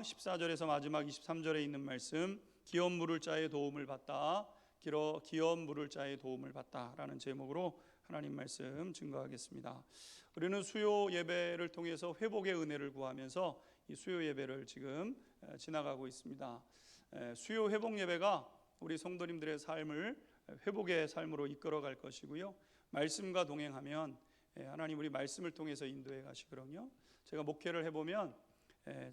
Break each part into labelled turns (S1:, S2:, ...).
S1: 14절에서 마지막 23절에 있는 말씀, 기업 물을 자의 도움을 받다, 기업 물을 자의 도움을 받다라는 제목으로 하나님 말씀 증거하겠습니다. 우리는 수요 예배를 통해서 회복의 은혜를 구하면서 이 수요 예배를 지금 지나가고 있습니다. 수요 회복 예배가 우리 성도님들의 삶을 회복의 삶으로 이끌어갈 것이고요, 말씀과 동행하면 하나님 우리 말씀을 통해서 인도해 가시거든요. 제가 목회를 해보면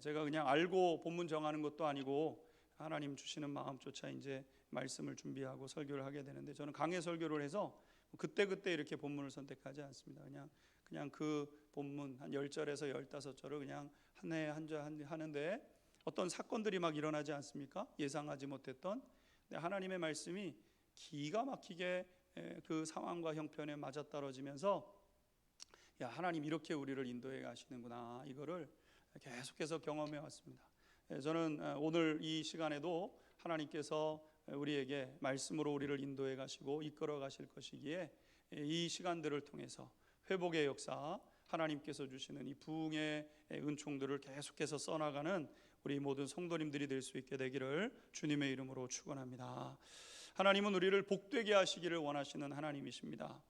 S1: 제가 그냥 알고 본문 정하는 것도 아니고 하나님 주시는 마음조차 이제 말씀을 준비하고 설교를 하게 되는데, 저는 강해 설교를 해서 그때그때 이렇게 본문을 선택하지 않습니다. 그냥 그 본문 한 10절에서 15절을 그냥 한 해 한 절 하는데, 어떤 사건들이 막 일어나지 않습니까? 예상하지 못했던. 하나님의 말씀이 기가 막히게 그 상황과 형편에 맞아떨어지면서, 야, 하나님 이렇게 우리를 인도해 가시는구나, 이거를 계속해서 경험해 왔습니다. 저는 오늘 이 시간에도 하나님께서 우리에게 말씀으로 우리를 인도해 가시고 이끌어 가실 것이기에 이 시간들을 통해서 회복의 역사, 하나님께서 주시는 이 부흥의 은총들을 계속해서 써나가는 우리 모든 성도님들이 될 수 있게 되기를 주님의 이름으로 축원합니다. 하나님은 우리를 복되게 하시기를 원하시는 하나님이십니다.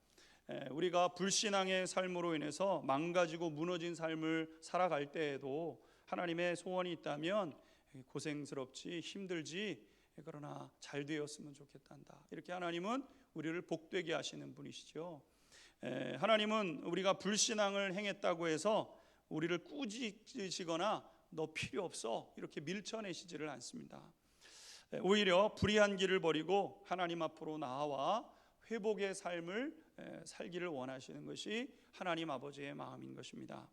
S1: 우리가 불신앙의 삶으로 인해서 망가지고 무너진 삶을 살아갈 때에도 하나님의 소원이 있다면 고생스럽지 힘들지 그러나 잘 되었으면 좋겠단다, 이렇게 하나님은 우리를 복되게 하시는 분이시죠. 하나님은 우리가 불신앙을 행했다고 해서 우리를 꾸짖으시거나 너 필요 없어 이렇게 밀쳐내시지를 않습니다. 오히려 불의한 길을 버리고 하나님 앞으로 나아와 회복의 삶을 살기를 원하시는 것이 하나님 아버지의 마음인 것입니다.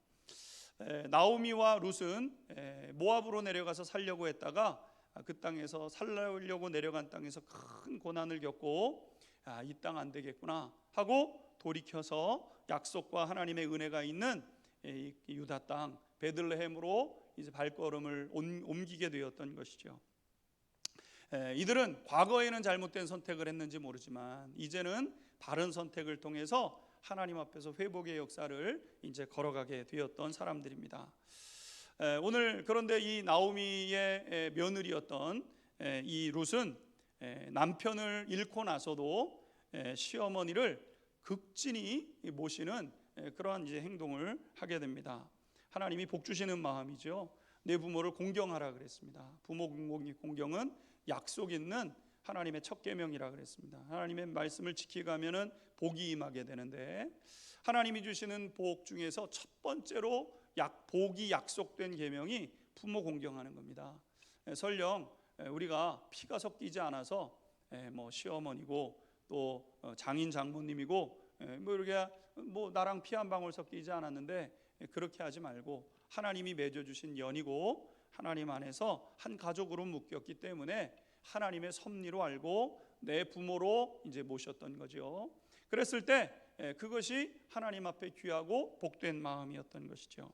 S1: 나오미와 룻은 모압으로 내려가서 살려고 했다가 그 땅에서 살려고 내려간 땅에서 큰 고난을 겪고 이 땅 안 되겠구나 하고 돌이켜서 약속과 하나님의 은혜가 있는 유다 땅 베들레헴으로 이제 발걸음을 옮기게 되었던 것이죠. 이들은 과거에는 잘못된 선택을 했는지 모르지만 이제는 바른 선택을 통해서 하나님 앞에서 회복의 역사를 이제 걸어가게 되었던 사람들입니다. 오늘 그런데 이 나오미의 며느리였던 이 룻은 남편을 잃고 나서도 시어머니를 극진히 모시는 그러한 이제 행동을 하게 됩니다. 하나님이 복 주시는 마음이죠. 내 부모를 공경하라 그랬습니다. 부모 공경은 약속 있는 하나님의 첫 계명이라 그랬습니다. 하나님의 말씀을 지키가면은 복이 임하게 되는데, 하나님이 주시는 복 중에서 첫 번째로 복이 약속된 계명이 부모 공경하는 겁니다. 설령 우리가 피가 섞이지 않아서 뭐 시어머니고 또 장인 장모님이고 뭐 이렇게 뭐 나랑 피 한 방울 섞이지 않았는데 그렇게 하지 말고, 하나님이 맺어주신 연이고 하나님 안에서 한 가족으로 묶였기 때문에 하나님의 섭리로 알고 내 부모로 이제 모셨던 거죠. 그랬을 때 그것이 하나님 앞에 귀하고 복된 마음이었던 것이죠.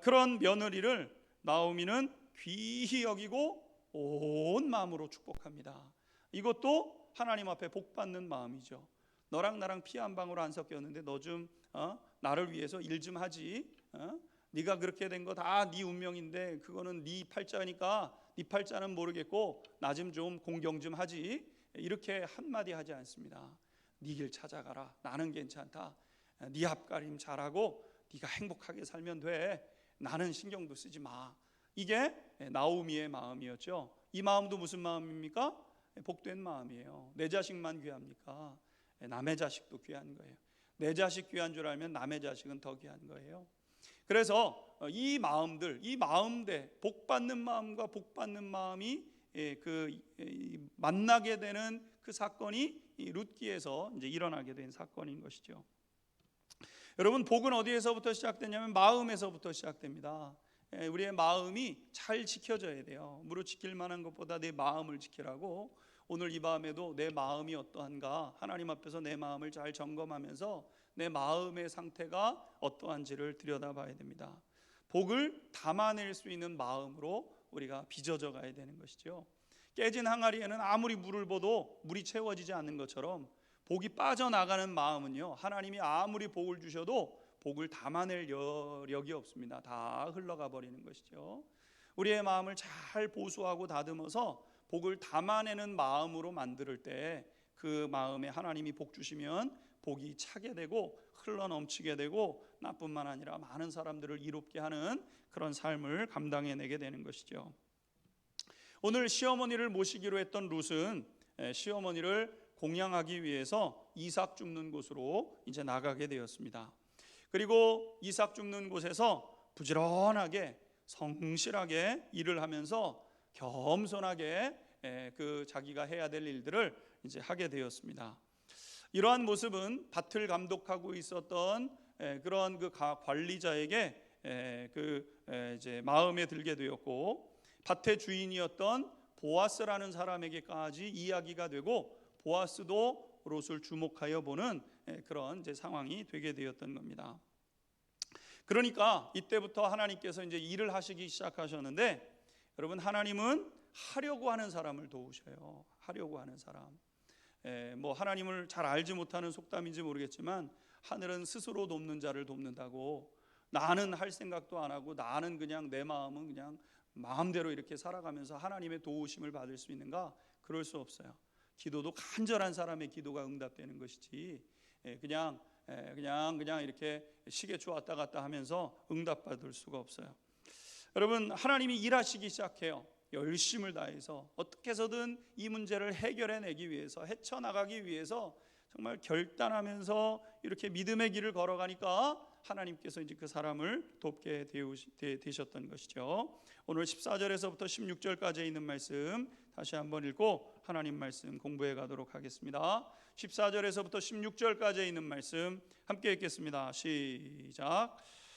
S1: 그런 며느리를 나오미는 귀히 여기고 온 마음으로 축복합니다. 이것도 하나님 앞에 복받는 마음이죠. 너랑 나랑 피 한 방울 안 섞였는데 너 좀 나를 위해서 일 좀 하지. 네가 그렇게 된 거 다 네 운명인데 그거는 네 팔자니까 네 팔자는 모르겠고 나 좀 공경 좀 하지. 이렇게 한마디 하지 않습니다. 네 길 찾아가라. 나는 괜찮다. 네 앞가림 잘하고 네가 행복하게 살면 돼. 나는 신경도 쓰지 마. 이게 나오미의 마음이었죠. 이 마음도 무슨 마음입니까? 복된 마음이에요. 내 자식만 귀합니까? 남의 자식도 귀한 거예요. 내 자식 귀한 줄 알면 남의 자식은 더 귀한 거예요. 그래서 이 마음들, 이 마음대, 복받는 마음과 복받는 마음이 만나게 되는 그 사건이 룻기에서 이제 일어나게 된 사건인 것이죠. 여러분, 복은 어디에서부터 시작되냐면 마음에서부터 시작됩니다. 우리의 마음이 잘 지켜져야 돼요. 무릇 지킬 만한 것보다 내 마음을 지키라고. 오늘 이 밤에도 내 마음이 어떠한가, 하나님 앞에서 내 마음을 잘 점검하면서 내 마음의 상태가 어떠한지를 들여다봐야 됩니다. 복을 담아낼 수 있는 마음으로 우리가 빚어져 가야 되는 것이죠. 깨진 항아리에는 아무리 물을 부어도 물이 채워지지 않는 것처럼 복이 빠져나가는 마음은요, 하나님이 아무리 복을 주셔도 복을 담아낼 여력이 없습니다. 다 흘러가 버리는 것이죠. 우리의 마음을 잘 보수하고 다듬어서 복을 담아내는 마음으로 만들 때 그 마음에 하나님이 복 주시면 복이 차게 되고 흘러넘치게 되고 나뿐만 아니라 많은 사람들을 이롭게 하는 그런 삶을 감당해내게 되는 것이죠. 오늘 시어머니를 모시기로 했던 룻은 시어머니를 공양하기 위해서 이삭 줍는 곳으로 이제 나가게 되었습니다. 그리고 이삭 줍는 곳에서 부지런하게 성실하게 일을 하면서 겸손하게 그 자기가 해야 될 일들을 이제 하게 되었습니다. 이러한 모습은 밭을 감독하고 있었던 그런 그 관리자에게 이제 마음에 들게 되었고, 밭의 주인이었던 보아스라는 사람에게까지 이야기가 되고, 보아스도 롯을 주목하여 보는 그런 이제 상황이 되게 되었던 겁니다. 그러니까 이때부터 하나님께서 이제 일을 하시기 시작하셨는데, 여러분, 하나님은 하려고 하는 사람을 도우셔요. 하려고 하는 사람. 뭐 하나님을 잘 알지 못하는 속담인지 모르겠지만, 하늘은 스스로 돕는 자를 돕는다고, 나는 할 생각도 안 하고 나는 그냥 내 마음은 그냥 마음대로 이렇게 살아가면서 하나님의 도우심을 받을 수 있는가? 그럴 수 없어요. 기도도 간절한 사람의 기도가 응답되는 것이지, 그냥 이렇게 시계추 왔다 갔다 하면서 응답받을 수가 없어요. 여러분, 하나님이 일하시기 시작해요. 열심을 다해서 어떻게 해서든 이 문제를 해결해내기 위해서, 헤쳐나가기 위해서 정말 결단하면서 이렇게 믿음의 길을 걸어가니까 하나님께서 이제 그 사람을 돕게 되셨던 것이죠. 오늘 14절에서부터 16절까지 있는 말씀 다시 한번 읽고 하나님 말씀 공부해 가도록 하겠습니다. 14절에서부터 16절까지 있는 말씀 함께 읽겠습니다. 시작.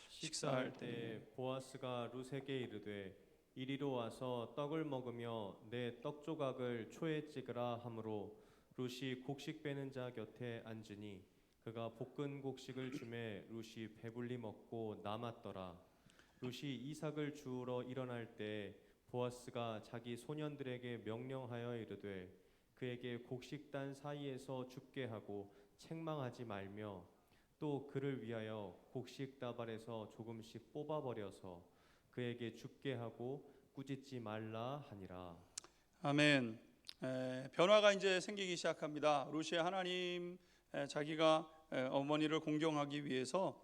S2: 식사할 때 보아스가 룻에게 이르되 이리로 와서 떡을 먹으며 내 떡 조각을 초에 찍으라 하므로 룻이 곡식 빼는 자 곁에 앉으니 그가 볶은 곡식을 주매 룻이 배불리 먹고 남았더라. 룻이 이삭을 주우러 일어날 때 보아스가 자기 소년들에게 명령하여 이르되 그에게 곡식단 사이에서 줍게 하고 책망하지 말며 또 그를 위하여 곡식 다발에서 조금씩 뽑아버려서 그에게 줍게 하고 꾸짖지 말라 하니라.
S1: 아멘. 변화가 이제 생기기 시작합니다. 룻이 하나님, 자기가 어머니를 공경하기 위해서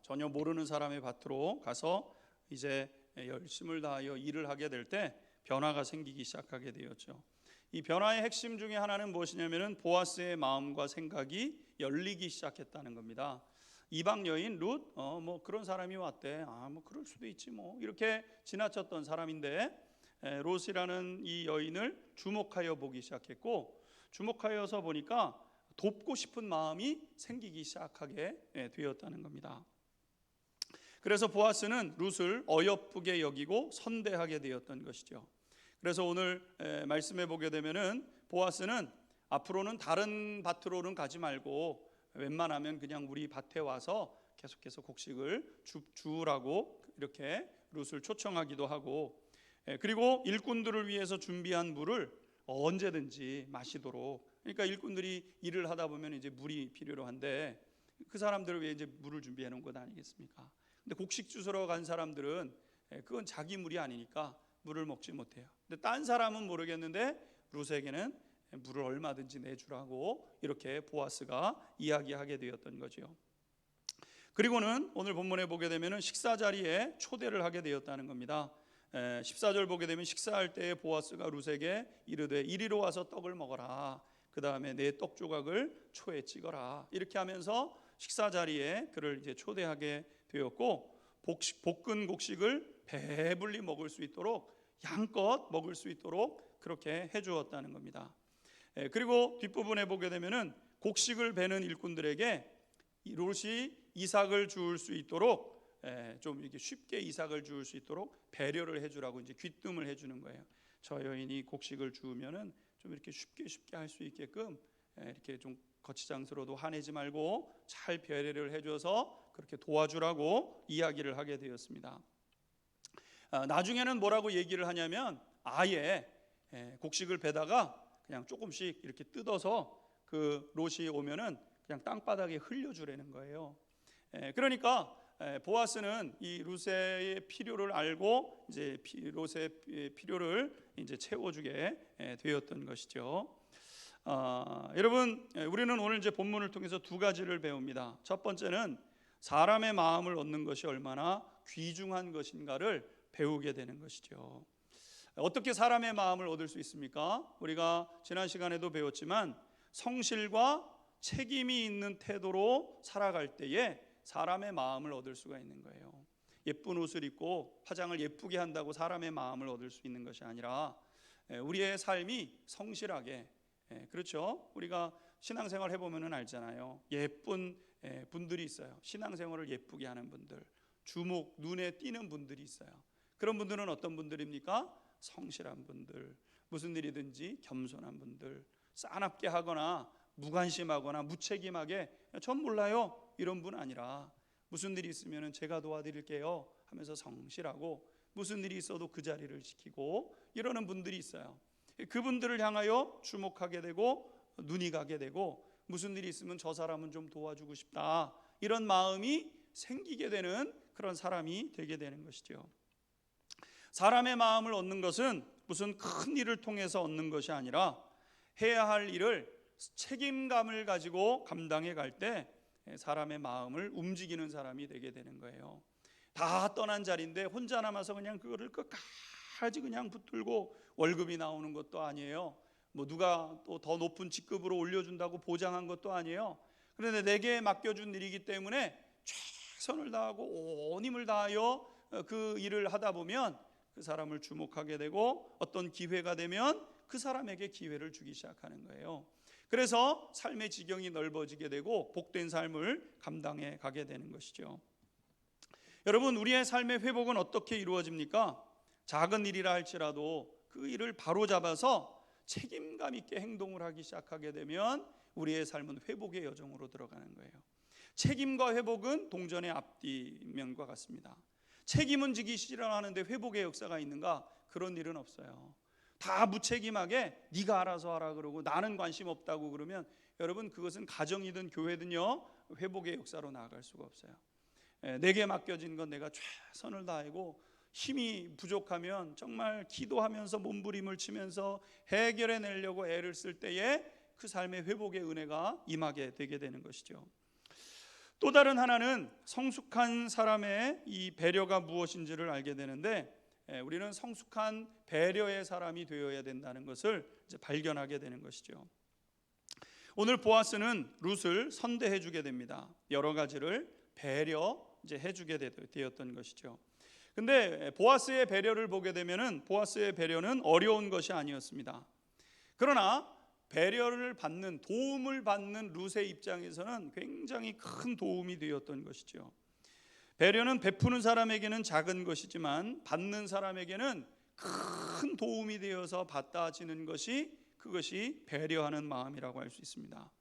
S1: 전혀 모르는 사람의 밭으로 가서 이제 열심을 다하여 일을 하게 될 때 변화가 생기기 시작하게 되었죠. 이 변화의 핵심 중에 하나는 무엇이냐면은 보아스의 마음과 생각이 열리기 시작했다는 겁니다. 이방 여인 룻, 뭐 그런 사람이 왔대. 뭐 그럴 수도 있지 뭐, 이렇게 지나쳤던 사람인데, 롯이라는 이 여인을 주목하여 보기 시작했고, 주목하여서 보니까 돕고 싶은 마음이 생기기 시작하게 되었다는 겁니다. 그래서 보아스는 룻을 어여쁘게 여기고 선대하게 되었던 것이죠. 그래서 오늘 말씀해 보게 되면은 보아스는 앞으로는 다른 밭으로는 가지 말고 웬만하면 그냥 우리 밭에 와서 계속해서 곡식을 주우라고 이렇게 룻을 초청하기도 하고, 그리고 일꾼들을 위해서 준비한 물을 언제든지 마시도록, 그러니까 일꾼들이 일을 하다 보면 이제 물이 필요로 한데 그 사람들을 위해 이제 물을 준비해 놓은 것 아니겠습니까? 근데 곡식 주스러 간 사람들은 그건 자기 물이 아니니까 물을 먹지 못해요. 근데 딴 사람은 모르겠는데 룻에게는 물을 얼마든지 내주라고 이렇게 보아스가 이야기하게 되었던 거죠. 그리고는 오늘 본문에 보게 되면 식사 자리에 초대를 하게 되었다는 겁니다. 14절 보게 되면 식사할 때에 보아스가 룻에게 이르되 이리로 와서 떡을 먹어라. 그 다음에 내 떡 조각을 초에 찍어라. 이렇게 하면서 식사 자리에 그를 이제 초대하게 되었고, 볶은 곡식을 배불리 먹을 수 있도록, 양껏 먹을 수 있도록 그렇게 해주었다는 겁니다. 그리고 뒷부분에 보게 되면은 곡식을 베는 일꾼들에게 롯이 이삭을 주울 수 있도록 좀 이렇게 쉽게 이삭을 주울 수 있도록 배려를 해주라고 이제 귀뜸을 해주는 거예요. 저 여인이 곡식을 주우면은 좀 이렇게 쉽게 할 수 있게끔 이렇게 좀 거치장스러워도 화내지 말고 잘 배려를 해줘서 그렇게 도와주라고 이야기를 하게 되었습니다. 나중에는 뭐라고 얘기를 하냐면 아예 곡식을 베다가 그냥 조금씩 이렇게 뜯어서 그 롯이 오면은 그냥 땅바닥에 흘려주라는 거예요. 그러니까 보아스는 이 루세의 필요를 알고 이제 루세의 필요를 이제 채워주게 되었던 것이죠. 여러분, 우리는 오늘 이제 본문을 통해서 두 가지를 배웁니다. 첫 번째는 사람의 마음을 얻는 것이 얼마나 귀중한 것인가를 배우게 되는 것이죠. 어떻게 사람의 마음을 얻을 수 있습니까? 우리가 지난 시간에도 배웠지만 성실과 책임이 있는 태도로 살아갈 때에 사람의 마음을 얻을 수가 있는 거예요. 예쁜 옷을 입고 화장을 예쁘게 한다고 사람의 마음을 얻을 수 있는 것이 아니라 우리의 삶이 성실하게, 그렇죠? 우리가 신앙생활 해보면 알잖아요. 예쁜 분들이 있어요. 신앙생활을 예쁘게 하는 분들, 주목, 눈에 띄는 분들이 있어요. 그런 분들은 어떤 분들입니까? 성실한 분들, 무슨 일이든지 겸손한 분들, 싸납게 하거나 무관심하거나 무책임하게 전 몰라요 이런 분 아니라 무슨 일이 있으면 제가 도와드릴게요 하면서 성실하고 무슨 일이 있어도 그 자리를 지키고 이러는 분들이 있어요. 그분들을 향하여 주목하게 되고 눈이 가게 되고 무슨 일이 있으면 저 사람은 좀 도와주고 싶다 이런 마음이 생기게 되는 그런 사람이 되게 되는 것이죠. 사람의 마음을 얻는 것은 무슨 큰 일을 통해서 얻는 것이 아니라 해야 할 일을 책임감을 가지고 감당해 갈 때 사람의 마음을 움직이는 사람이 되게 되는 거예요. 다 떠난 자리인데 혼자 남아서 그냥 그거를 끝까지 그냥 붙들고 월급이 나오는 것도 아니에요. 뭐 누가 또 더 높은 직급으로 올려준다고 보장한 것도 아니에요. 그런데 내게 맡겨준 일이기 때문에 최선을 다하고 온 힘을 다하여 그 일을 하다 보면 그 사람을 주목하게 되고 어떤 기회가 되면 그 사람에게 기회를 주기 시작하는 거예요. 그래서 삶의 지경이 넓어지게 되고 복된 삶을 감당해 가게 되는 것이죠. 여러분, 우리의 삶의 회복은 어떻게 이루어집니까? 작은 일이라 할지라도 그 일을 바로잡아서 책임감 있게 행동을 하기 시작하게 되면 우리의 삶은 회복의 여정으로 들어가는 거예요. 책임과 회복은 동전의 앞뒤면과 같습니다. 책임은 지기 싫어하는데 회복의 역사가 있는가? 그런 일은 없어요. 다 무책임하게 네가 알아서 하라 그러고 나는 관심 없다고 그러면 여러분 그것은 가정이든 교회든요 회복의 역사로 나아갈 수가 없어요. 내게 맡겨진 건 내가 최선을 다하고 힘이 부족하면 정말 기도하면서 몸부림을 치면서 해결해내려고 애를 쓸 때에 그 삶의 회복의 은혜가 임하게 되게 되는 것이죠. 또 다른 하나는 성숙한 사람의 이 배려가 무엇인지를 알게 되는데 우리는 성숙한 배려의 사람이 되어야 된다는 것을 이제 발견하게 되는 것이죠. 오늘 보아스는 룻을 선대해 주게 됩니다. 여러 가지를 배려 이제 해주게 되었던 것이죠. 근데 보아스의 배려를 보게 되면은 보아스의 배려는 어려운 것이 아니었습니다. 그러나 배려를 받는 도움을 받는 룻의 입장에서는 굉장히 큰 도움이 되었던 것이죠. 배려는 베푸는 사람에게는 작은 것이지만 받는 사람에게는 큰 도움이 되어서 받아지는 것이 그것이 배려하는 마음이라고 할 수 있습니다.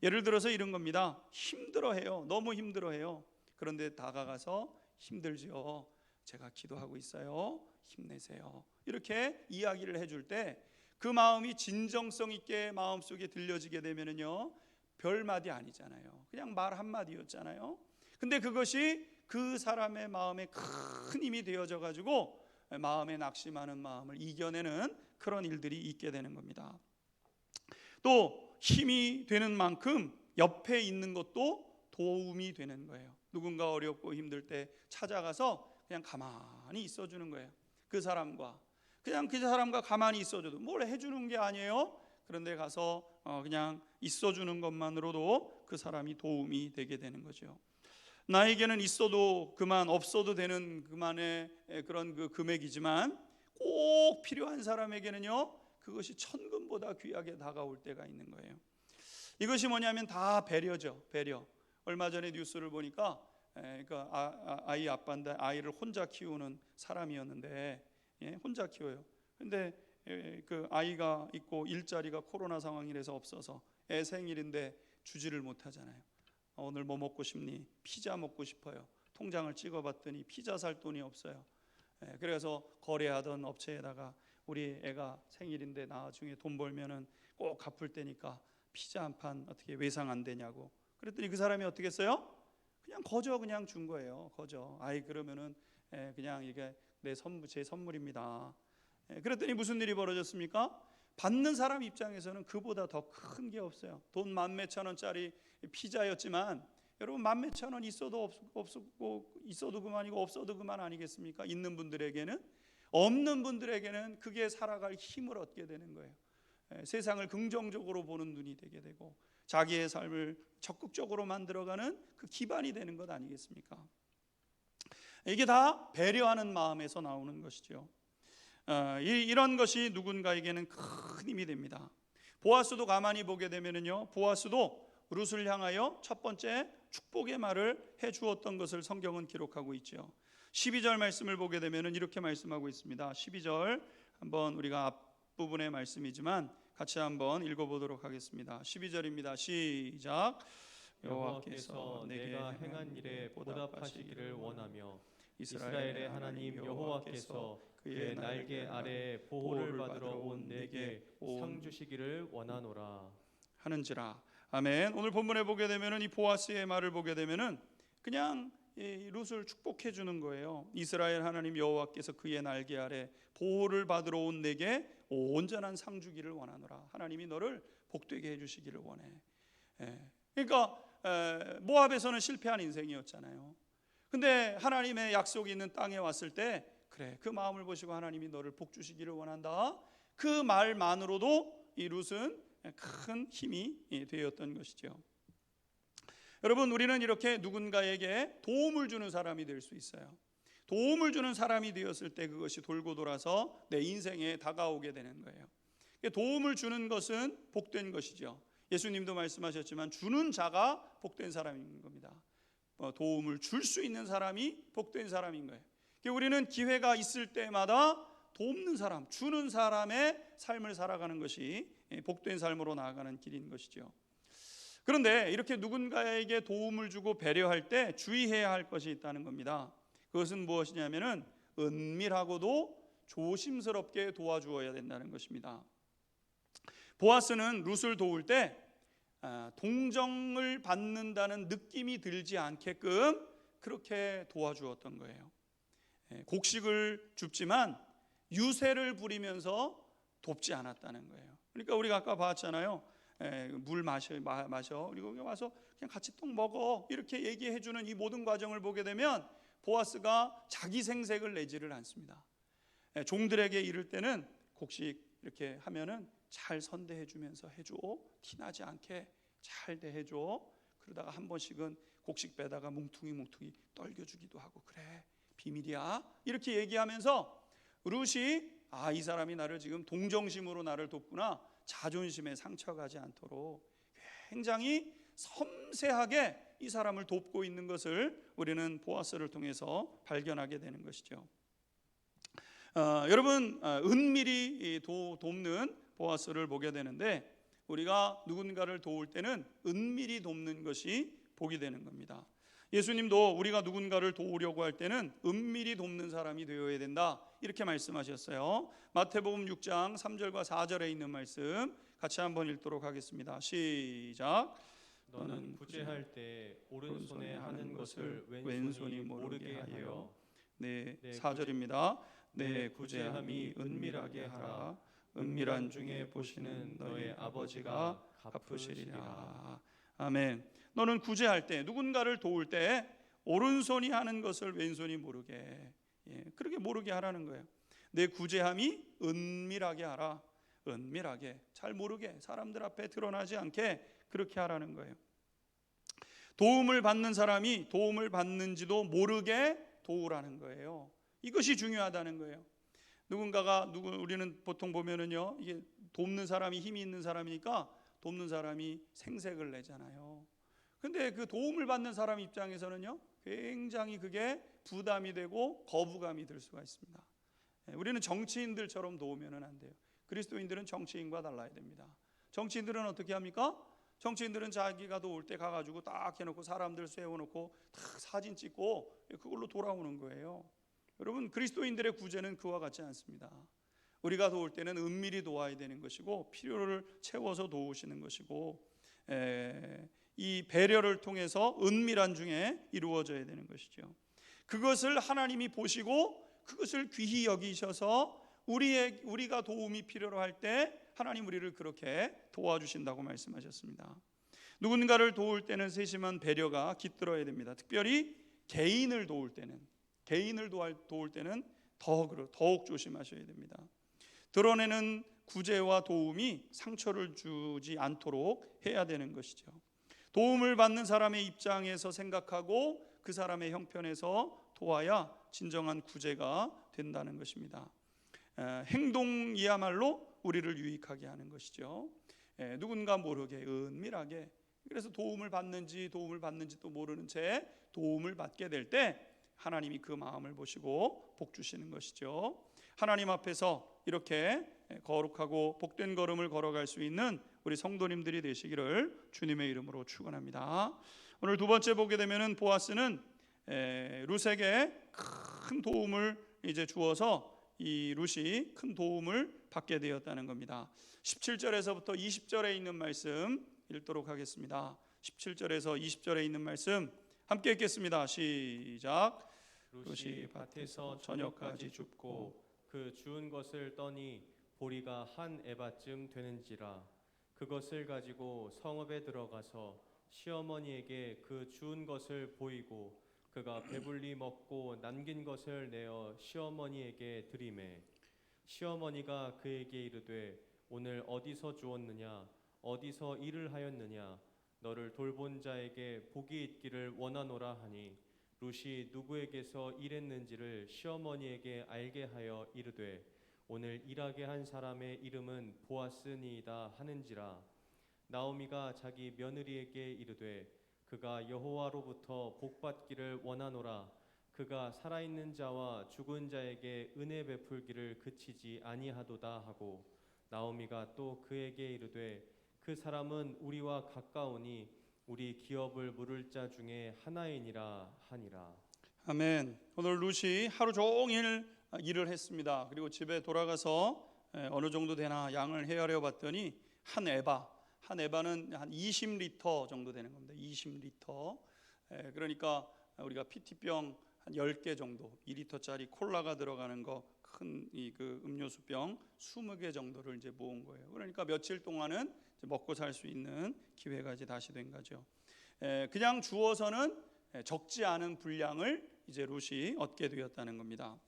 S1: 예를 들어서 이런 겁니다. 힘들어해요. 너무 힘들어해요. 그런데 다가가서 힘들지요. 제가 기도하고 있어요. 힘내세요. 이렇게 이야기를 해줄 때 그 마음이 진정성 있게 마음속에 들려지게 되면은요 별 말이 아니잖아요. 그냥 말 한마디였잖아요. 근데 그것이 그 사람의 마음에 큰 힘이 되어져 가지고 마음에 낙심하는 마음을 이겨내는 그런 일들이 있게 되는 겁니다. 또 힘이 되는 만큼 옆에 있는 것도 도움이 되는 거예요. 누군가 어렵고 힘들 때 찾아가서 그냥 가만히 있어주는 거예요. 그 사람과 가만히 있어줘도 뭘 해주는 게 아니에요. 그런데 가서 그냥 있어주는 것만으로도 그 사람이 도움이 되게 되는 거죠. 나에게는 있어도 그만 없어도 되는 그만의 그런 그 금액이지만 꼭 필요한 사람에게는요 그것이 천금보다 귀하게 다가올 때가 있는 거예요. 이것이 뭐냐면 다 배려죠. 배려. 얼마 전에 뉴스를 보니까 아이 아빠인데 아이를 혼자 키우는 사람이었는데 혼자 키워요. 근데 그 아이가 있고 일자리가 코로나 상황이라서 없어서 애 생일인데 주지를 못하잖아요. 오늘 뭐 먹고 싶니? 피자 먹고 싶어요. 통장을 찍어봤더니 피자 살 돈이 없어요. 그래서 거래하던 업체에다가 우리 애가 생일인데 나중에 돈 벌면은 꼭 갚을 테니까 피자 한 판 어떻게 외상 안 되냐고. 그랬더니 그 사람이 어떻게 했어요? 그냥 거저 그냥 준 거예요. 거저. 아이 그러면은 그냥 이게 제 선물입니다. 그랬더니 무슨 일이 벌어졌습니까? 받는 사람 입장에서는 그보다 더 큰 게 없어요. 돈 10,000몇 원짜리 피자였지만 여러분 10,000몇 원 있어도 없고 있어도 그만이고 없어도 그만 아니겠습니까? 있는 분들에게는, 없는 분들에게는 그게 살아갈 힘을 얻게 되는 거예요. 세상을 긍정적으로 보는 눈이 되게 되고 자기의 삶을 적극적으로 만들어가는 그 기반이 되는 것 아니겠습니까? 이게 다 배려하는 마음에서 나오는 것이죠. 이런 것이 누군가에게는 큰 힘이 됩니다. 보아스도 가만히 보게 되면은요, 보아스도 룻을 향하여 첫 번째 축복의 말을 해 주었던 것을 성경은 기록하고 있죠. 12절 말씀을 보게 되면은 이렇게 말씀하고 있습니다. 12절 한번 우리가 앞부분의 말씀이지만 같이 한번 읽어보도록 하겠습니다. 12절입니다. 시작.
S2: 여호와께서 내가 행한 일에 보답하시기를 원하며 이스라엘의 하나님 여호와께서 그의 날개 아래에 보호를 받으러 온 내게 상 주시기를 원하노라
S1: 하는지라. 아멘. 오늘 본문에 보게 되면은 이 보아스의 말을 보게 되면은 그냥 이 룻을 축복해 주는 거예요. 이스라엘 하나님 여호와께서 그의 날개 아래 보호를 받으러 온 내게 온전한 상 주기를 원하노라. 하나님이 너를 복되게 해 주시기를 원해. 그러니까 모압에서는 실패한 인생이었잖아요. 근데 하나님의 약속이 있는 땅에 왔을 때 그래, 그 마음을 보시고 하나님이 너를 복 주시기를 원한다. 그 말만으로도 이 룻은 큰 힘이 되었던 것이죠. 여러분, 우리는 이렇게 누군가에게 도움을 주는 사람이 될 수 있어요. 도움을 주는 사람이 되었을 때 그것이 돌고 돌아서 내 인생에 다가오게 되는 거예요. 도움을 주는 것은 복된 것이죠. 예수님도 말씀하셨지만 주는 자가 복된 사람인 겁니다. 도움을 줄 수 있는 사람이 복된 사람인 거예요. 우리는 기회가 있을 때마다 돕는 사람, 주는 사람의 삶을 살아가는 것이 복된 삶으로 나아가는 길인 것이죠. 그런데 이렇게 누군가에게 도움을 주고 배려할 때 주의해야 할 것이 있다는 겁니다. 그것은 무엇이냐면은 은밀하고도 조심스럽게 도와주어야 된다는 것입니다. 보아스는 룻을 도울 때 동정을 받는다는 느낌이 들지 않게끔 그렇게 도와주었던 거예요. 곡식을 줍지만 유세를 부리면서 돕지 않았다는 거예요. 그러니까 우리가 아까 봤잖아요. 물 마셔 그리고 와서 그냥 같이 똥 먹어 이렇게 얘기해 주는 이 모든 과정을 보게 되면 보아스가 자기 생색을 내지를 않습니다. 종들에게 이를 때는 곡식 이렇게 하면은 잘 선대해 주면서 해줘, 티나지 않게 잘 대해줘. 그러다가 한 번씩은 곡식 빼다가 뭉퉁이 떨겨주기도 하고 그래 비밀이야 이렇게 얘기하면서 룻이 이 사람이 나를 지금 동정심으로 나를 돕구나, 자존심에 상처가지 않도록 굉장히 섬세하게 이 사람을 돕고 있는 것을 우리는 보아스를 통해서 발견하게 되는 것이죠. 여러분, 은밀히 돕는 보아스를 보게 되는데 우리가 누군가를 도울 때는 은밀히 돕는 것이 복이 되는 겁니다. 예수님도 우리가 누군가를 도우려고 할 때는 은밀히 돕는 사람이 되어야 된다 이렇게 말씀하셨어요. 마태복음 6장 3절과 4절에 있는 말씀 같이 한번 읽도록 하겠습니다. 시작.
S2: 너는 구제할 때 오른손에 하는 것을 왼손이 모르게 하여
S1: 네, 4절입니다. 내 구제함이 은밀하게 하라. 은밀한 중에 보시는 너의 아버지가 갚으시리라. 아멘. 너는 구제할 때, 누군가를 도울 때 오른손이 하는 것을 왼손이 모르게, 그렇게 모르게 하라는 거예요. 내 구제함이 은밀하게 하라. 은밀하게, 잘 모르게, 사람들 앞에 드러나지 않게 그렇게 하라는 거예요. 도움을 받는 사람이 도움을 받는지도 모르게 도우라는 거예요. 이것이 중요하다는 거예요. 우리는 보통 보면은요, 이게 돕는 사람이 힘이 있는 사람이니까 돕는 사람이 생색을 내잖아요. 근데 그 도움을 받는 사람 입장에서는요, 굉장히 그게 부담이 되고 거부감이 들 수가 있습니다. 우리는 정치인들처럼 도우면은 안 돼요. 그리스도인들은 정치인과 달라야 됩니다. 정치인들은 어떻게 합니까? 정치인들은 자기가 도울 때 가가지고 딱 해놓고 사람들 세워놓고 딱 사진 찍고 그걸로 돌아오는 거예요. 여러분, 그리스도인들의 구제는 그와 같지 않습니다. 우리가 도울 때는 은밀히 도와야 되는 것이고 필요를 채워서 도우시는 것이고 이 배려를 통해서 은밀한 중에 이루어져야 되는 것이죠. 그것을 하나님이 보시고 그것을 귀히 여기셔서 우리가 도움이 필요로 할 때 하나님 우리를 그렇게 도와주신다고 말씀하셨습니다. 누군가를 도울 때는 세심한 배려가 깃들어야 됩니다. 특별히 개인을 도울 때는 더욱 조심하셔야 됩니다. 드러내는 구제와 도움이 상처를 주지 않도록 해야 되는 것이죠. 도움을 받는 사람의 입장에서 생각하고 그 사람의 형편에서 도와야 진정한 구제가 된다는 것입니다. 행동이야말로 우리를 유익하게 하는 것이죠. 누군가 모르게 은밀하게, 그래서 도움을 받는지도 모르는 채 도움을 받게 될 때 하나님이 그 마음을 보시고 복 주시는 것이죠. 하나님 앞에서 이렇게 거룩하고 복된 걸음을 걸어갈 수 있는 우리 성도님들이 되시기를 주님의 이름으로 축원합니다. 오늘 두 번째 보게 되면은 보아스는 룻에게 큰 도움을 이제 주어서 이 룻이 큰 도움을 받게 되었다는 겁니다. 17절에서부터 20절에 있는 말씀 읽도록 하겠습니다. 17절에서 20절에 있는 말씀 함께 읽겠습니다. 시작.
S2: 룻이 밭에서 저녁까지 줍고 그 주운 것을 떠니 보리가 한 에바쯤 되는지라. 그것을 가지고 성읍에 들어가서 시어머니에게 그 주운 것을 보이고 그가 배불리 먹고 남긴 것을 내어 시어머니에게 드리매 시어머니가 그에게 이르되 오늘 어디서 주었느냐 어디서 일을 하였느냐 너를 돌본 자에게 복이 있기를 원하노라 하니 룻이 누구에게서 일했는지를 시어머니에게 알게 하여 이르되 오늘 일하게 한 사람의 이름은 보아스니이다 하는지라. 나오미가 자기 며느리에게 이르되 그가 여호와로부터 복받기를 원하노라. 그가 살아있는 자와 죽은 자에게 은혜 베풀기를 그치지 아니하도다 하고 나오미가 또 그에게 이르되 그 사람은 우리와 가까우니 우리 기업을 물을 자 중에 하나이니라 하니라.
S1: 아멘. 오늘 룻이 하루 종일 일을 했습니다. 그리고 집에 돌아가서 어느 정도 되나 양을 헤아려 봤더니 한 에바는 한 20리터 정도 되는 겁니다. 20리터. 그러니까 우리가 PT병 한 10개 정도, 2리터짜리 콜라가 들어가는 거 큰 그 음료수병 20개 정도를 이제 모은 거예요. 그러니까 며칠 동안은 먹고 살 수 있는 기회가 이제 다시 된 거죠. 그냥 주어서는 적지 않은 분량을 이제 룻이 얻게 되었다는 겁니다.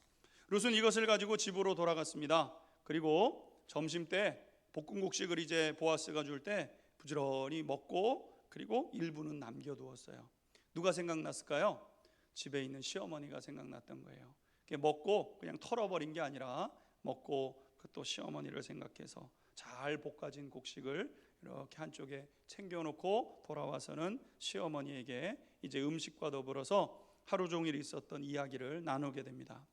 S1: 룻은 이것을 가지고 집으로 돌아갔습니다. 그리고 점심 때 볶음국식을 이제 보아스가 줄 때 부지런히 먹고 그리고 일부는 남겨두었어요. 누가 생각났을까요? 집에 있는 시어머니가 생각났던 거예요. 먹고 그냥 털어버린 게 아니라 먹고 또 시어머니를 생각해서 잘 볶아진 곡식을 이렇게 한쪽에 챙겨놓고 돌아와서는 시어머니에게 이제 음식과 더불어서 하루 종일 있었던 이야기를 나누게 됩니다.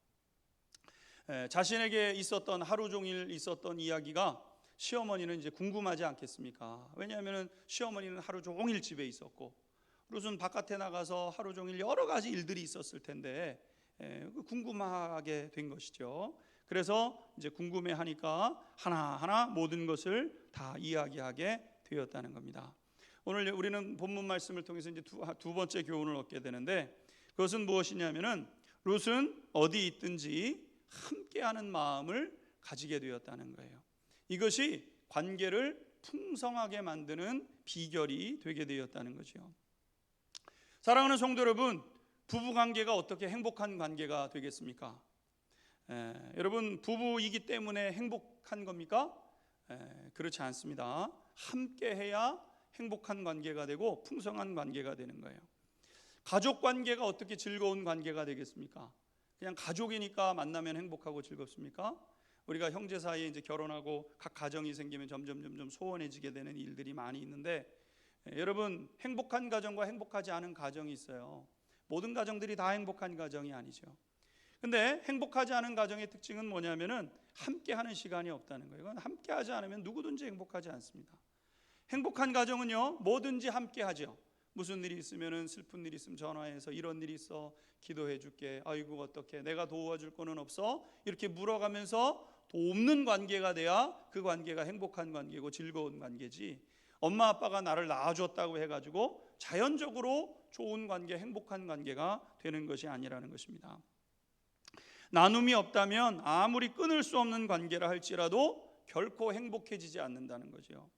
S1: 자신에게 있었던 하루 종일 있었던 이야기가 시어머니는 이제 궁금하지 않겠습니까? 왜냐하면 시어머니는 하루 종일 집에 있었고 룻은 바깥에 나가서 하루 종일 여러 가지 일들이 있었을 텐데 궁금하게 된 것이죠. 그래서 이제 궁금해하니까 하나하나 모든 것을 다 이야기하게 되었다는 겁니다. 오늘 우리는 본문 말씀을 통해서 이제 두 번째 교훈을 얻게 되는데 그것은 무엇이냐면은 룻은 어디 있든지 함께하는 마음을 가지게 되었다는 거예요. 이것이 관계를 풍성하게 만드는 비결이 되게 되었다는 거죠. 사랑하는 성도 여러분, 부부 관계가 어떻게 행복한 관계가 되겠습니까? 여러분 부부이기 때문에 행복한 겁니까? 그렇지 않습니다. 함께해야 행복한 관계가 되고 풍성한 관계가 되는 거예요. 가족 관계가 어떻게 즐거운 관계가 되겠습니까? 그냥 가족이니까 만나면 행복하고 즐겁습니까? 우리가 형제 사이에 이제 결혼하고 각 가정이 생기면 점점 소원해지게 되는 일들이 많이 있는데 여러분 행복한 가정과 행복하지 않은 가정이 있어요. 모든 가정들이 다 행복한 가정이 아니죠. 근데 행복하지 않은 가정의 특징은 뭐냐면은 함께하는 시간이 없다는 거예요. 함께하지 않으면 누구든지 행복하지 않습니다. 행복한 가정은요 뭐든지 함께하죠. 무슨 일이 있으면은 슬픈 일이 있으면 전화해서 이런 일이 있어 기도해 줄게. 아이고 어떡해 내가 도와줄 거는 없어? 이렇게 물어가면서 돕는 관계가 돼야 그 관계가 행복한 관계고 즐거운 관계지. 엄마 아빠가 나를 낳아줬다고 해가지고 자연적으로 좋은 관계, 행복한 관계가 되는 것이 아니라는 것입니다. 나눔이 없다면 아무리 끊을 수 없는 관계라 할지라도 결코 행복해지지 않는다는 거죠.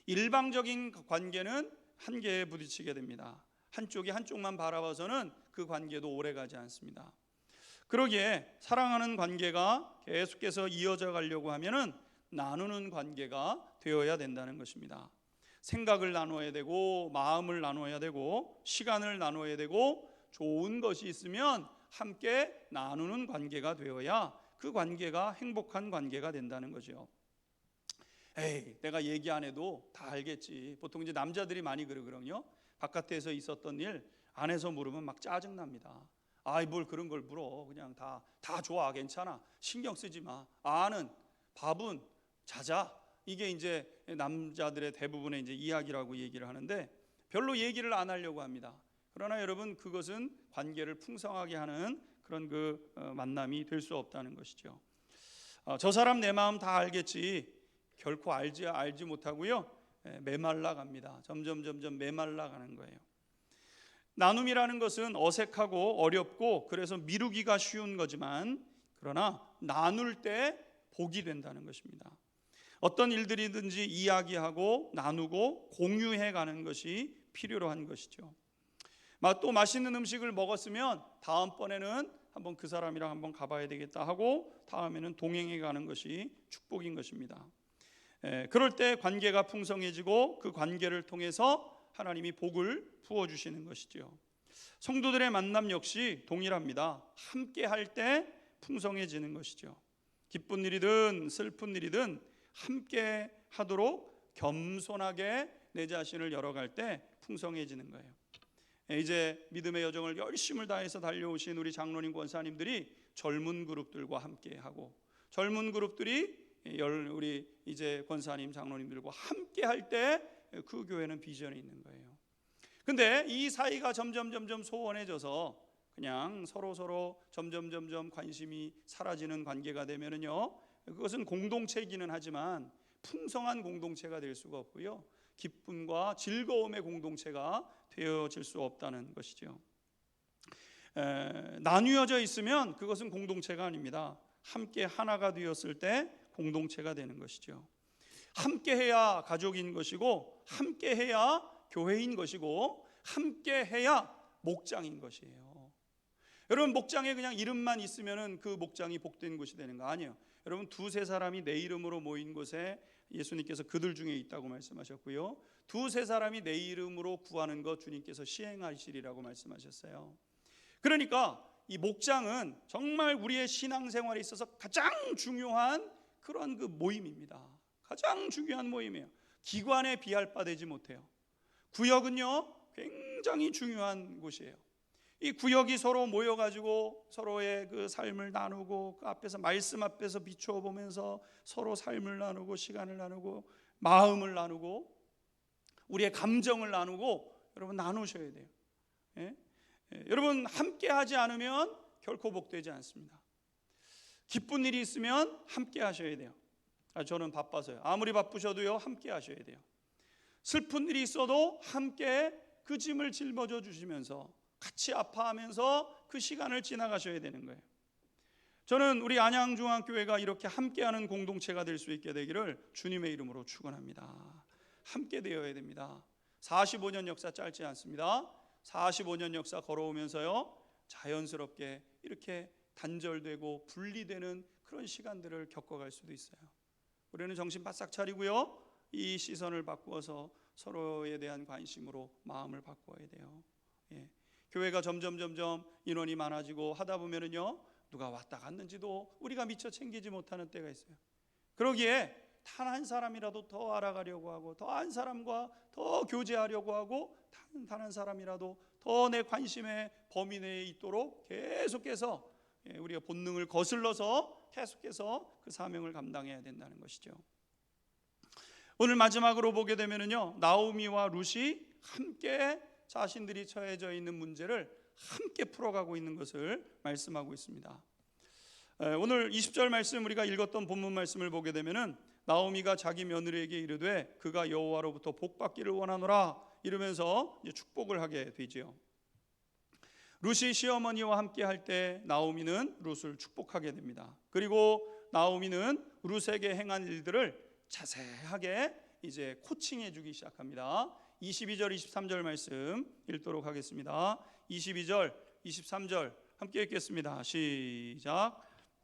S1: 일방적인 관계는 한계에 부딪히게 됩니다. 한쪽이 한쪽만 바라봐서는 그 관계도 오래가지 않습니다. 그러기에 사랑하는 관계가 계속해서 이어져 가려고 하면은 나누는 관계가 되어야 된다는 것입니다. 생각을 나눠야 되고, 마음을 나눠야 되고, 시간을 나눠야 되고, 좋은 것이 있으면 함께 나누는 관계가 되어야 그 관계가 행복한 관계가 된다는 거죠. 에이, 내가 얘기 안 해도 다 알겠지. 보통 이제 남자들이 많이 그러거든요. 바깥에서 있었던 일 안에서 물으면 막 짜증납니다. 아이, 뭘 그런 걸 물어. 그냥 다 좋아, 괜찮아, 신경 쓰지 마. 아는, 밥은 자자. 이게 이제 남자들의 대부분의 이제 이야기라고 얘기를 하는데 별로 얘기를 안 하려고 합니다. 그러나 여러분, 그것은 관계를 풍성하게 하는 그런 그 만남이 될 수 없다는 것이죠. 저 사람 내 마음 다 알겠지. 결코 알지 못하고요. 메말라 갑니다. 점점 메말라 가는 거예요. 나눔이라는 것은 어색하고 어렵고 그래서 미루기가 쉬운 거지만, 그러나 나눌 때 복이 된다는 것입니다. 어떤 일들이든지 이야기하고 나누고 공유해 가는 것이 필요로 한 것이죠. 또 맛있는 음식을 먹었으면 다음번에는 한번 그 사람이랑 한번 가봐야 되겠다 하고 다음에는 동행해 가는 것이 축복인 것입니다. 그럴 때 관계가 풍성해지고 그 관계를 통해서 하나님이 복을 부어주시는 것이죠. 성도들의 만남 역시 동일합니다. 함께 할 때 풍성해지는 것이죠. 기쁜 일이든 슬픈 일이든 함께 하도록 겸손하게 내 자신을 열어갈 때 풍성해지는 거예요. 이제 믿음의 여정을 열심을 다해서 달려오신 우리 장로님, 권사님들이 젊은 그룹들과 함께하고, 젊은 그룹들이 우리 이제 권사님, 장로님들과 함께할 때 그 교회는 비전이 있는 거예요. 근데 이 사이가 점점 소원해져서 그냥 서로 점점 관심이 사라지는 관계가 되면은요, 그것은 공동체이기는 하지만 풍성한 공동체가 될 수가 없고요, 기쁨과 즐거움의 공동체가 되어질 수 없다는 것이죠. 나뉘어져 있으면 그것은 공동체가 아닙니다. 함께 하나가 되었을 때 공동체가 되는 것이죠. 함께해야 가족인 것이고, 함께해야 교회인 것이고, 함께해야 목장인 것이에요. 여러분, 목장에 그냥 이름만 있으면 그 목장이 복된 곳이 되는 거 아니에요. 여러분, 두세 사람이 내 이름으로 모인 곳에 예수님께서 그들 중에 있다고 말씀하셨고요, 두세 사람이 내 이름으로 구하는 것 주님께서 시행하시리라고 말씀하셨어요. 그러니까 이 목장은 정말 우리의 신앙생활에 있어서 가장 중요한 그런 그 모임입니다. 가장 중요한 모임이에요. 기관에 비할 바 되지 못해요. 구역은요, 굉장히 중요한 곳이에요. 이 구역이 서로 모여가지고 서로의 그 삶을 나누고, 그 앞에서 말씀 앞에서 비춰보면서 서로 삶을 나누고, 시간을 나누고, 마음을 나누고, 우리의 감정을 나누고, 여러분 나누셔야 돼요. 여러분, 함께 하지 않으면 결코 복되지 않습니다. 기쁜 일이 있으면 함께 하셔야 돼요. 저는 바빠서요. 아무리 바쁘셔도요, 함께 하셔야 돼요. 슬픈 일이 있어도 함께 그 짐을 짊어져 주시면서 같이 아파하면서 그 시간을 지나가셔야 되는 거예요. 저는 우리 안양중앙교회가 이렇게 함께하는 공동체가 될 수 있게 되기를 주님의 이름으로 축원합니다. 함께 되어야 됩니다. 45년 역사 짧지 않습니다. 45년 역사 걸어오면서요, 자연스럽게 이렇게 단절되고 분리되는 그런 시간들을 겪어갈 수도 있어요. 우리는 정신 바싹 차리고요, 이 시선을 바꾸어서 서로에 대한 관심으로 마음을 바꿔야 돼요. 교회가 점점 인원이 많아지고 하다 보면은요, 누가 왔다 갔는지도 우리가 미처 챙기지 못하는 때가 있어요. 그러기에 단 한 사람이라도 더 알아가려고 하고, 더 한 사람과 더 교제하려고 하고, 단 한 사람이라도 더 내 관심의 범위 내에 있도록 계속해서 우리가 본능을 거슬러서 계속해서 그 사명을 감당해야 된다는 것이죠. 오늘 마지막으로 보게 되면은요, 나오미와 룻이 함께 자신들이 처해져 있는 문제를 함께 풀어가고 있는 것을 말씀하고 있습니다. 오늘 20절 말씀, 우리가 읽었던 본문 말씀을 보게 되면은 나오미가 자기 며느리에게 이르되 그가 여호와로부터 복 받기를 원하노라 이러면서 이제 축복을 하게 되지요. 룻이 시어머니와 함께 할 때 나오미는 룻을 축복하게 됩니다. 그리고 나오미는 룻에게 행한 일들을 자세하게 이제 코칭해 주기 시작합니다. 22절 23절 말씀 읽도록 하겠습니다. 22절 23절 함께 읽겠습니다. 시작.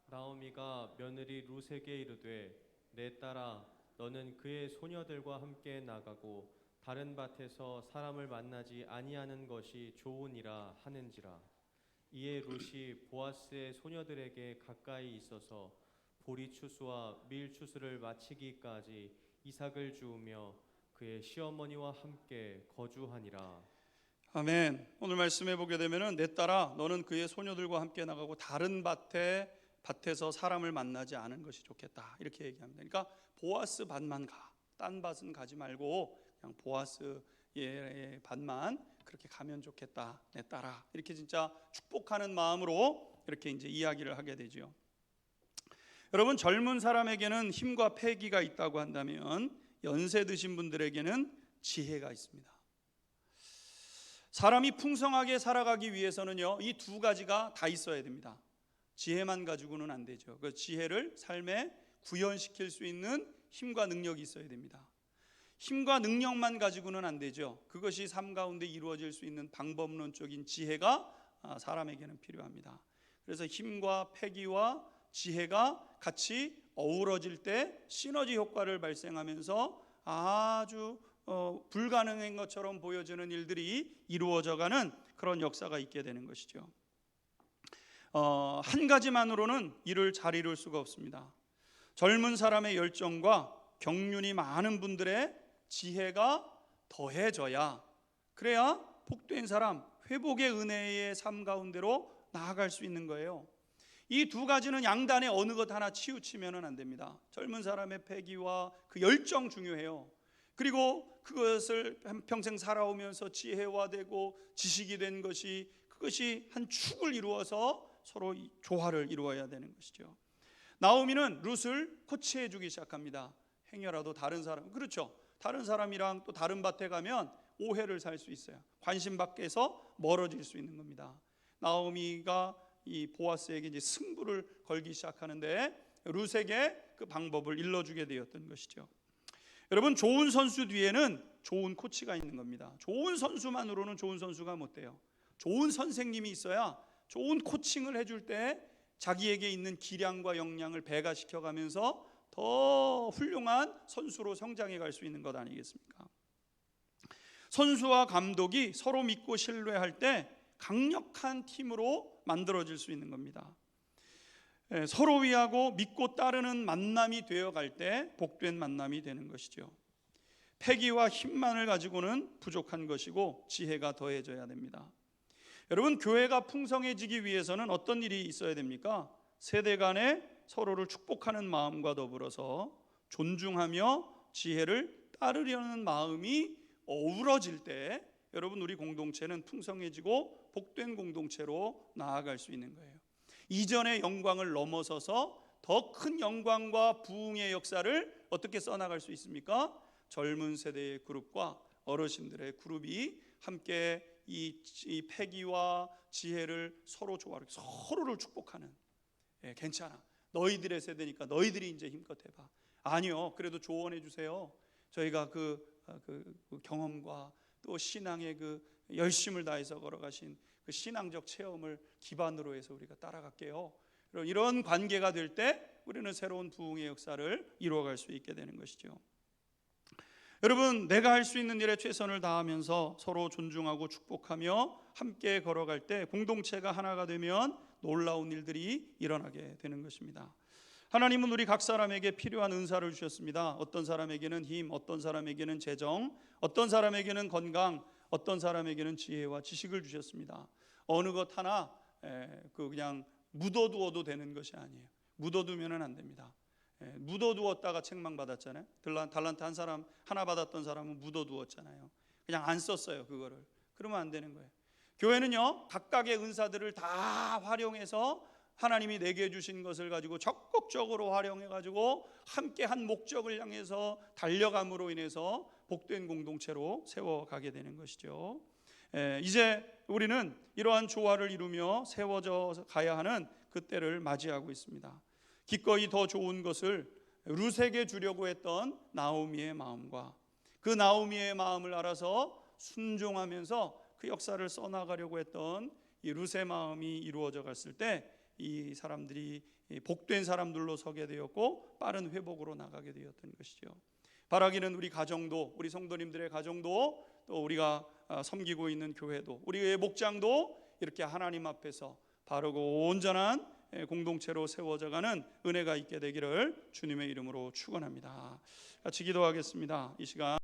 S2: 나오미가 며느리 룻에게 이르되 내 딸아 너는 그의 소녀들과 함께 나가고 다른 밭에서 사람을 만나지 아니하는 것이 좋으니라 하는지라. 이에 룻이 보아스의 소녀들에게 가까이 있어서 보리추수와 밀추수를 마치기까지 이삭을 주우며 그의 시어머니와 함께 거주하니라.
S1: 아멘. 오늘 말씀해 보게 되면은 내 딸아 너는 그의 소녀들과 함께 나가고 다른 밭에서 사람을 만나지 않은 것이 좋겠다 이렇게 얘기합니다. 그러니까 보아스 밭만 가. 딴 밭은 가지 말고 그냥 보아스의 밭만 그렇게 가면 좋겠다 내 딸아. 이렇게 진짜 축복하는 마음으로 이렇게 이제 이야기를 하게 되죠. 여러분 젊은 사람에게는 힘과 패기가 있다고 한다면 연세 드신 분들에게는 지혜가 있습니다. 사람이 풍성하게 살아가기 위해서는요 이 두 가지가 다 있어야 됩니다. 지혜만 가지고는 안 되죠. 그 지혜를 삶에 구현시킬 수 있는 힘과 능력이 있어야 됩니다. 힘과 능력만 가지고는 안 되죠. 그것이 삶 가운데 이루어질 수 있는 방법론적인 지혜가 사람에게는 필요합니다. 그래서 힘과 패기와 지혜가 같이 어우러질 때 시너지 효과를 발생하면서 아주 불가능한 것처럼 보여지는 일들이 이루어져가는 그런 역사가 있게 되는 것이죠. 한 가지만으로는 일을 잘 이룰 수가 없습니다. 젊은 사람의 열정과 경륜이 많은 분들의 지혜가 더해져야 그래야 복된 사람, 회복의 은혜의 삶 가운데로 나아갈 수 있는 거예요. 이 두 가지는 양단의 어느 것 하나 치우치면 안 됩니다. 젊은 사람의 패기와 그 열정 중요해요. 그리고 그것을 평생 살아오면서 지혜화되고 지식이 된 것이 그것이 한 축을 이루어서 서로 조화를 이루어야 되는 것이죠. 나오미는 룻을 코치해 주기 시작합니다. 행여라도 다른 사람, 그렇죠. 다른 사람이랑 또 다른 밭에 가면 오해를 살 수 있어요. 관심 밖에서 멀어질 수 있는 겁니다. 나오미가 이 보아스에게 이제 승부를 걸기 시작하는데 룻에게 그 방법을 일러주게 되었던 것이죠. 여러분 좋은 선수 뒤에는 좋은 코치가 있는 겁니다. 좋은 선수만으로는 좋은 선수가 못 돼요. 좋은 선생님이 있어야 좋은 코칭을 해줄 때 자기에게 있는 기량과 역량을 배가시켜 가면서 더 훌륭한 선수로 성장해 갈 수 있는 것 아니겠습니까? 선수와 감독이 서로 믿고 신뢰할 때 강력한 팀으로 만들어질 수 있는 겁니다. 서로 위하고 믿고 따르는 만남이 되어갈 때 복된 만남이 되는 것이죠. 패기와 힘만을 가지고는 부족한 것이고 지혜가 더해져야 됩니다. 여러분 교회가 풍성해지기 위해서는 어떤 일이 있어야 됩니까? 세대 간에 서로를 축복하는 마음과 더불어서 존중하며 지혜를 따르려는 마음이 어우러질 때 여러분 우리 공동체는 풍성해지고 복된 공동체로 나아갈 수 있는 거예요. 이전의 영광을 넘어서서 더 큰 영광과 부흥의 역사를 어떻게 써나갈 수 있습니까? 젊은 세대의 그룹과 어르신들의 그룹이 함께 이 패기와 지혜를 서로 조화롭게 서로를 축복하는 괜찮아 너희들의 세대니까 너희들이 이제 힘껏 해봐. 아니요 그래도 조언해 주세요. 저희가 그 경험과 또 신앙의 그 열심을 다해서 걸어가신 그 신앙적 체험을 기반으로 해서 우리가 따라갈게요. 이런 관계가 될 때 우리는 새로운 부흥의 역사를 이루어갈 수 있게 되는 것이죠. 여러분 내가 할 수 있는 일에 최선을 다하면서 서로 존중하고 축복하며 함께 걸어갈 때 공동체가 하나가 되면 놀라운 일들이 일어나게 되는 것입니다. 하나님은 우리 각 사람에게 필요한 은사를 주셨습니다. 어떤 사람에게는 힘, 어떤 사람에게는 재정, 어떤 사람에게는 건강, 어떤 사람에게는 지혜와 지식을 주셨습니다. 어느 것 하나 그냥 묻어두어도 되는 것이 아니에요. 묻어두면 안 됩니다. 묻어두었다가 책망받았잖아요. 달란트 한 사람 하나 받았던 사람은 묻어두었잖아요. 그냥 안 썼어요 그거를. 그러면 안 되는 거예요. 교회는요 각각의 은사들을 다 활용해서 하나님이 내게 주신 것을 가지고 적극적으로 활용해 가지고 함께 한 목적을 향해서 달려감으로 인해서 복된 공동체로 세워가게 되는 것이죠. 이제 우리는 이러한 조화를 이루며 세워져 가야 하는 그때를 맞이하고 있습니다. 기꺼이 더 좋은 것을 룻에게 주려고 했던 나오미의 마음과 그 나오미의 마음을 알아서 순종하면서 그 역사를 써나가려고 했던 이 룻의 마음이 이루어져 갔을 때 이 사람들이 복된 사람들로 서게 되었고 빠른 회복으로 나가게 되었던 것이죠. 바라기는 우리 가정도, 우리 성도님들의 가정도, 또 우리가 섬기고 있는 교회도, 우리의 목장도 이렇게 하나님 앞에서 바르고 온전한 공동체로 세워져가는 은혜가 있게 되기를 주님의 이름으로 축원합니다. 같이 기도하겠습니다. 이 시간